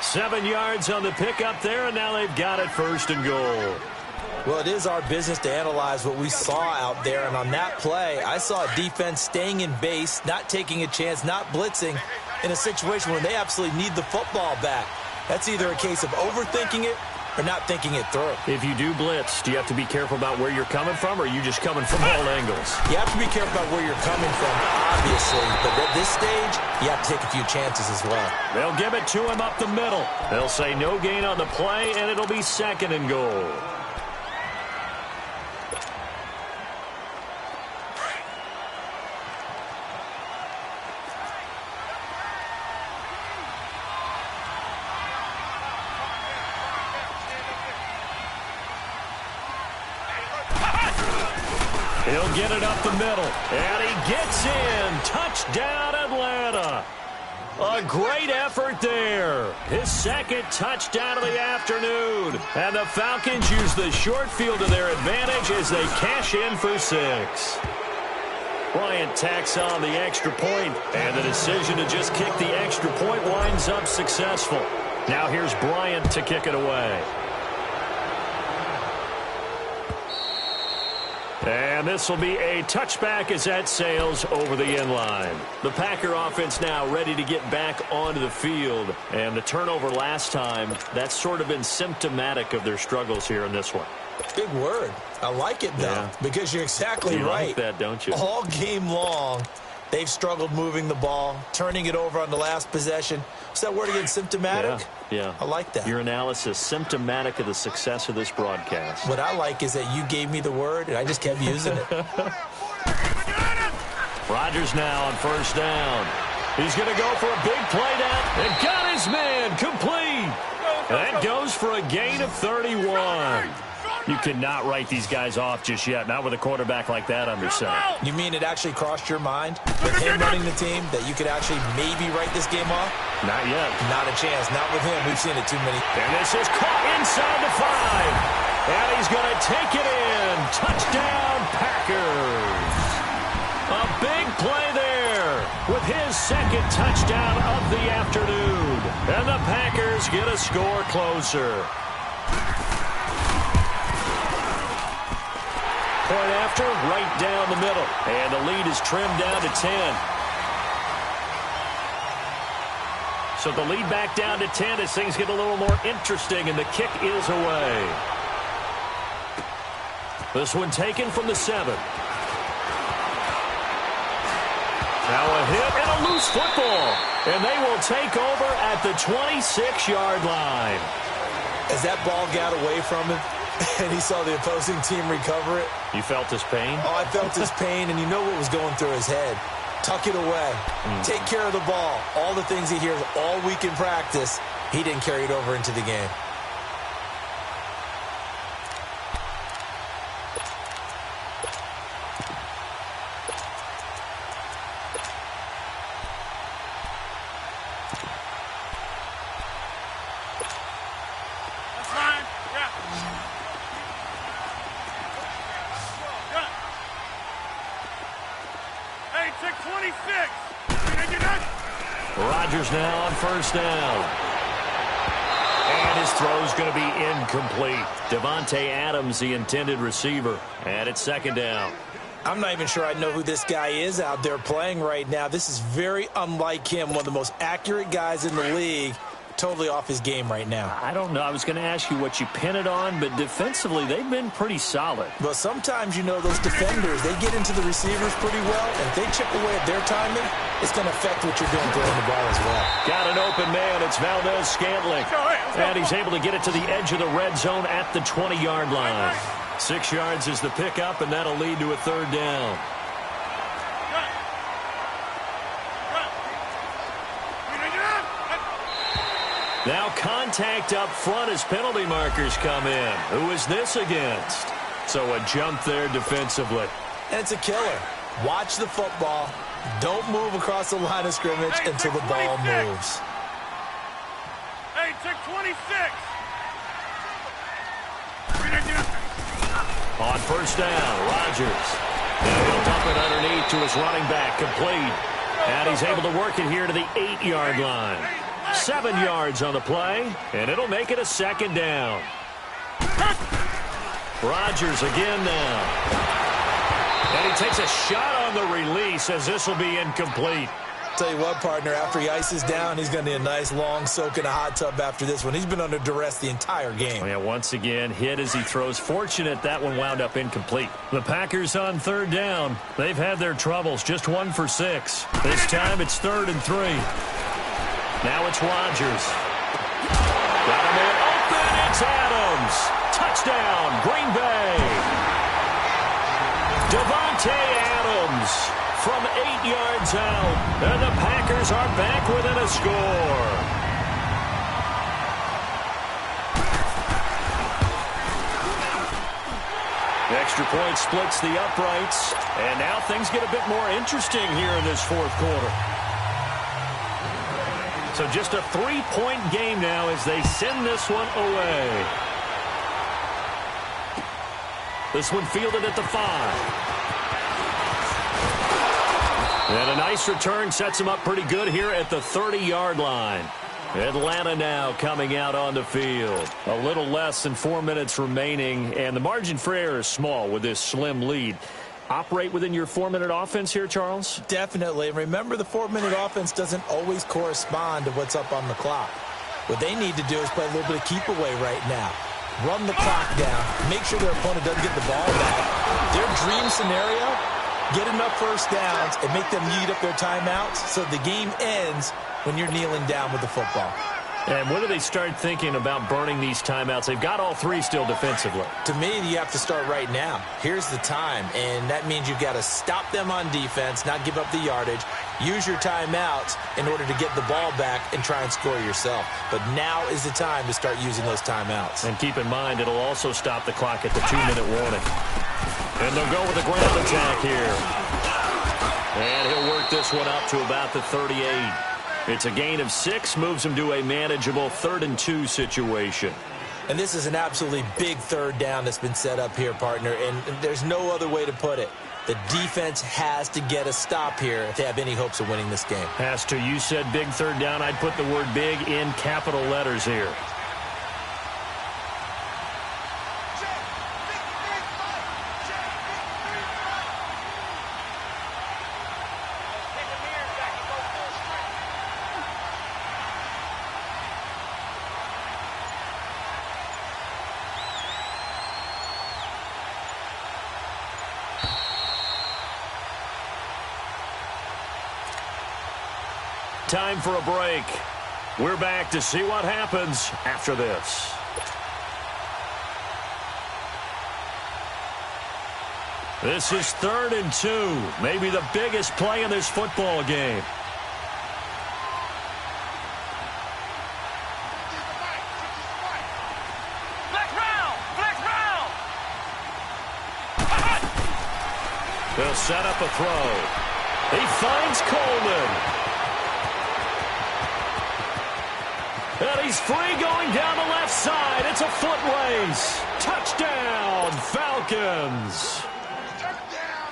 7 yards on the pickup there, and now they've got it first and goal. Well, it is our business to analyze what we saw out there, and on that play, I saw a defense staying in base, not taking a chance, not blitzing, in a situation where they absolutely need the football back. That's either a case of overthinking it or not thinking it through. If you do blitz, do you have to be careful about where you're coming from, or are you just coming from all angles? You have to be careful about where you're coming from, obviously. But at this stage, you have to take a few chances as well. They'll give it to him up the middle. They'll say no gain on the play, and it'll be 2nd and goal. He'll get it up the middle, and he gets in. Touchdown, Atlanta. A great effort there. His 2nd touchdown of the afternoon. And the Falcons use the short field to their advantage as they cash in for 6. Bryant tacks on the extra point, and the decision to just kick the extra point winds up successful. Now here's Bryant to kick it away. And this will be a touchback as that sails over the end line. The Packer offense now ready to get back onto the field. And the turnover last time, that's sort of been symptomatic of their struggles here in this one. Big word. I like it, though, because you're exactly right. You like that, don't you? All game long, they've struggled moving the ball, turning it over on the last possession. Is that word again, symptomatic? Yeah. I like that. Your analysis, symptomatic of the success of this broadcast. What I like is that you gave me the word, and I just kept using it. Rodgers now on 1st down. He's going to go for a big play down, and got his man complete. And that goes for a gain of 31. You cannot write these guys off just yet, not with a quarterback like that under center. You mean it actually crossed your mind with him running the team that you could actually maybe write this game off? Not yet. Not a chance. Not with him. We've seen it too many. And this is caught inside the 5. And he's going to take it in. Touchdown, Packers. A big play there with his 2nd touchdown of the afternoon. And the Packers get a score closer. Point after, right down the middle. And the lead is trimmed down to 10. So the lead back down to 10 as things get a little more interesting, and the kick is away. This one taken from the 7. Now a hit and a loose football. And they will take over at the 26-yard line. As that ball got away from him, and he saw the opposing team recover it. You felt his pain? Oh, I felt his pain, and you know what was going through his head. Tuck it away. Take care of the ball. All the things he hears all week in practice, he didn't carry it over into the game. Rodgers now on 1st down. And his throw's going to be incomplete. Devontae Adams, the intended receiver. And it's 2nd down. I'm not even sure I know who this guy is out there playing right now. This is very unlike him, one of the most accurate guys in the league. Totally off his game right now. I don't know. I was going to ask you what you pin it on, but defensively, they've been pretty solid. Well, sometimes, you know, those defenders, they get into the receivers pretty well, and if they chip away at their timing, it's going to affect what you're doing throwing the ball as well. Got an open man. It's Valdez-Scantling. And he's able to get it to the edge of the red zone at the 20-yard line. 6 yards is the pickup, and that'll lead to a 3rd down. Now contact up front as penalty markers come in. Who is this against? So a jump there defensively. And it's a killer. Watch the football. Don't move across the line of scrimmage until the ball moves. Hey, check 26. On 1st down, Rodgers. And he'll dump it underneath to his running back, complete. And he's able to work it here to the 8-yard line. 7 yards on the play, and it'll make it a 2nd down. Rodgers again now. And he takes a shot on the release as this will be incomplete. Tell you what, partner, after he ices down, he's going to need a nice long soak in a hot tub after this one. He's been under duress the entire game. Oh, yeah, once again, hit as he throws. Fortunate that one wound up incomplete. The Packers on third down. They've had their troubles, just 1 for 6. This time it's 3rd and 3. Now it's Rodgers. Got him in open. It's Adams. Touchdown, Green Bay. Devontae Adams from 8 yards out. And the Packers are back within a score. The extra point splits the uprights. And now things get a bit more interesting here in this fourth quarter. So just a 3-point game now as they send this one away. This one fielded at the 5. And a nice return sets him up pretty good here at the 30-yard line. Atlanta now coming out on the field. A little less than 4 minutes remaining, and the margin for error is small with this slim lead. Operate within your 4-minute offense here, Charles? Definitely. Remember, the 4-minute offense doesn't always correspond to what's up on the clock. What they need to do is play a little bit of keep away right now. Run the clock down. Make sure their opponent doesn't get the ball back. Their dream scenario, get enough first downs and make them eat up their timeouts so the game ends when you're kneeling down with the football. And when do they start thinking about burning these timeouts? They've got all 3 still defensively. To me, you have to start right now. Here's the time, and that means you've got to stop them on defense, not give up the yardage, use your timeouts in order to get the ball back and try and score yourself. But now is the time to start using those timeouts. And keep in mind, it'll also stop the clock at the 2-minute warning. And they'll go with a ground attack here. And he'll work this one up to about the 38. It's a gain of 6, moves him to a manageable 3rd and 2 situation. And this is an absolutely big third down that's been set up here, partner, and there's no other way to put it. The defense has to get a stop here if they have any hopes of winning this game. Has to. You said big third down. I'd put the word big in capital letters here. Time for a break. We're back to see what happens after this. This is 3rd and 2. Maybe the biggest play in this football game. They'll set up a throw. He finds Coleman. And he's free going down the left side. It's a foot race. Touchdown, Falcons.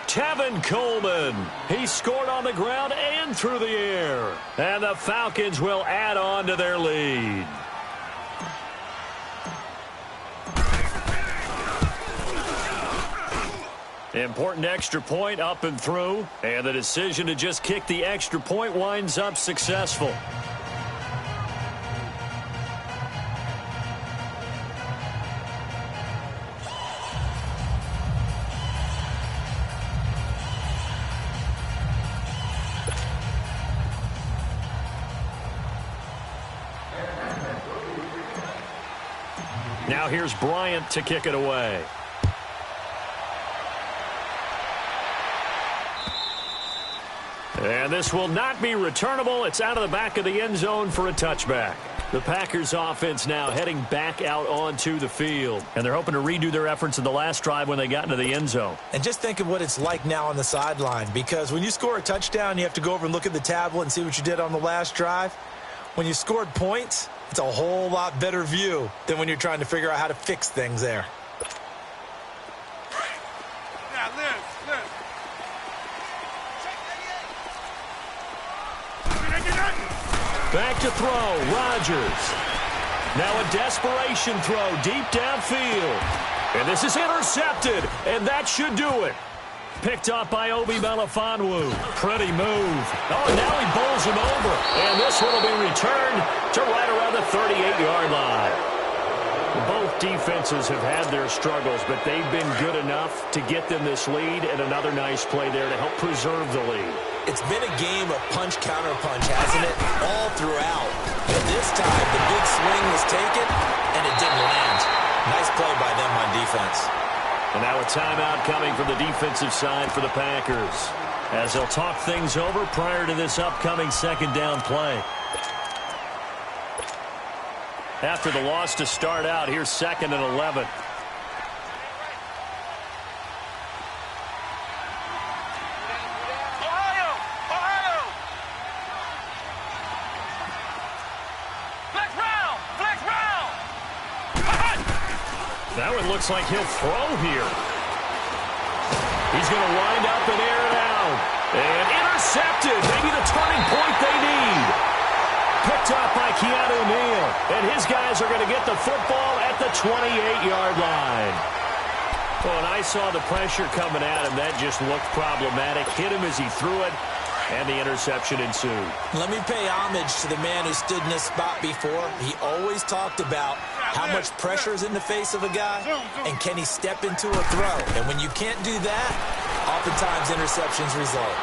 Tevin Coleman. He scored on the ground and through the air. And the Falcons will add on to their lead. Important extra point up and through. And the decision to just kick the extra point winds up successful. Now here's Bryant to kick it away. And this will not be returnable. It's out of the back of the end zone for a touchback. The Packers offense now heading back out onto the field. And they're hoping to redo their efforts in the last drive when they got into the end zone. And just think of what it's like now on the sideline. Because when you score a touchdown, you have to go over and look at the tablet and see what you did on the last drive. When you scored points, it's a whole lot better view than when you're trying to figure out how to fix things there. Back to throw, Rodgers. Now a desperation throw deep downfield. And this is intercepted, and that should do it. Picked up by Obi Melifonwu. Pretty move. Oh, and now he bowls him over. And this one will be returned to right around the 38-yard line. Both defenses have had their struggles, but they've been good enough to get them this lead, and another nice play there to help preserve the lead. It's been a game of punch-counter-punch, hasn't it? All throughout. But this time, the big swing was taken, and it didn't land. Nice play by them on defense. And now a timeout coming from the defensive side for the Packers, as they'll talk things over prior to this upcoming second down play. After the loss to start out, here's 2nd and 11. That one looks like he'll throw here. He's going to wind up and air it out. And intercepted. Maybe the turning point they need. Picked up by Keanu Neal. And his guys are going to get the football at the 28-yard line. Well, and I saw the pressure coming at him. That just looked problematic. Hit him as he threw it. And the interception ensued. Let me pay homage to the man who stood in this spot before. He always talked about how much pressure is in the face of a guy, and can he step into a throw. And when you can't do that, oftentimes interceptions result.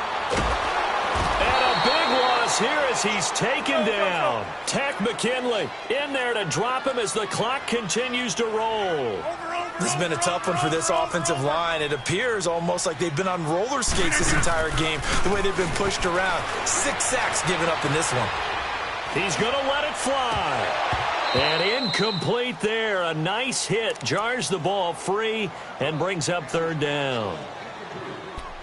And a big loss here as he's taken down. Tech McKinley in there to drop him as the clock continues to roll. This has been a tough one for this offensive line. It appears almost like they've been on roller skates this entire game, the way they've been pushed around. 6 sacks given up in this one. He's going to let it fly. And incomplete there. A nice hit. Jars the ball free and brings up 3rd down.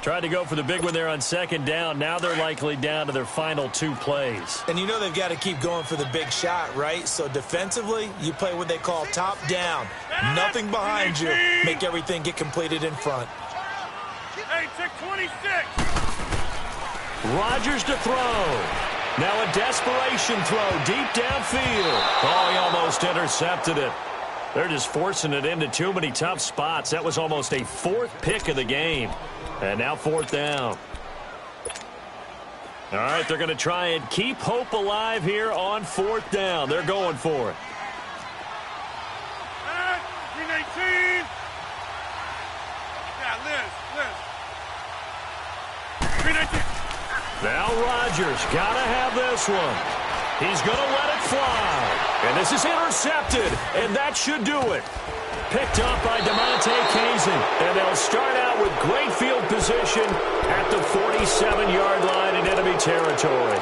Tried to go for the big one there on 2nd down. Now they're likely down to their final 2 plays. And you know they've got to keep going for the big shot, right? So defensively, you play what they call top down. Nothing behind you. Make everything get completed in front. Hey, check 26. Rodgers to throw. Now a desperation throw deep downfield. Oh, he almost intercepted it. They're just forcing it into too many tough spots. That was almost a 4th pick of the game. And now 4th down. All right, they're going to try and keep hope alive here on 4th down. They're going for it. 319. Yeah, Liz. 319. Now Rodgers got to have this one. He's going to let it fly. And this is intercepted, and that should do it. Picked up by DeMonte Kazin. And they'll start out with great field position at the 47-yard line in enemy territory.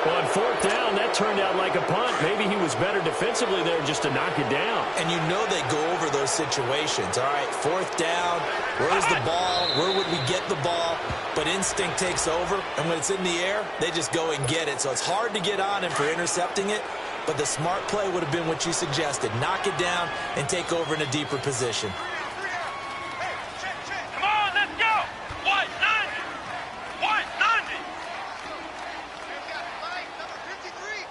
Well, on 4th down, that turned out like a punt. Maybe he was better defensively there just to knock it down. And you know they go over those situations. All right, 4th down, where's the ball? Where would we get the ball? But instinct takes over, and when it's in the air, they just go and get it. So it's hard to get on him for intercepting it, but the smart play would have been what you suggested. Knock it down and take over in a deeper position. Come on, let's go. 190. 190.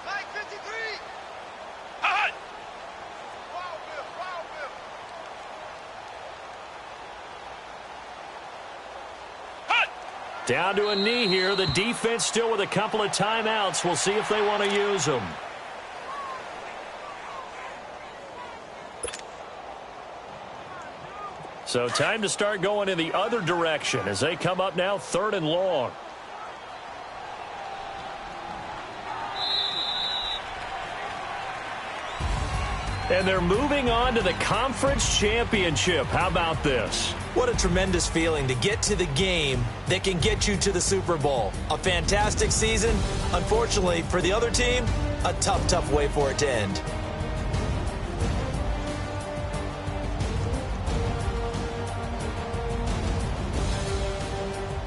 Mike 53. Hot. Down to a knee here. The defense still with a couple of timeouts. We'll see if they want to use them. So time to start going in the other direction as they come up now 3rd and long. And they're moving on to the conference championship. How about this? What a tremendous feeling to get to the game that can get you to the Super Bowl. A fantastic season. Unfortunately, for the other team, a tough, tough way for it to end.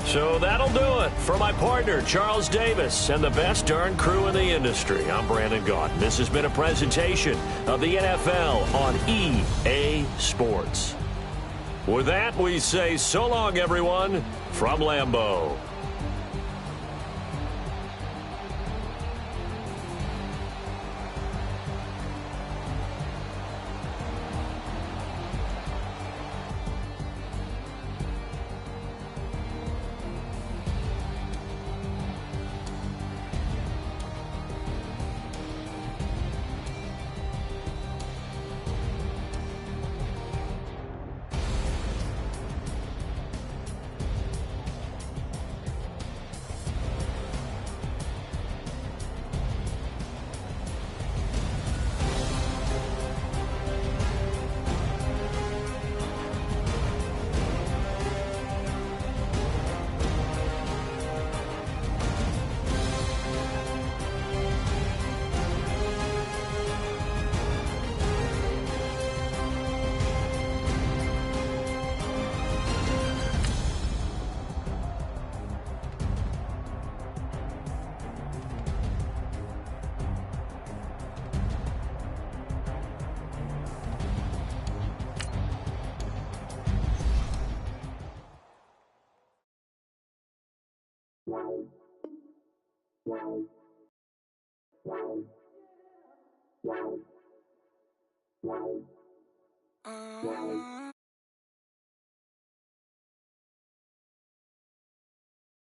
So that'll do it for my partner, Charles Davis, and the best darn crew in the industry. I'm Brandon Gaudin. This has been a presentation of the NFL on EA Sports. With that, we say so long, everyone, from Lambeau.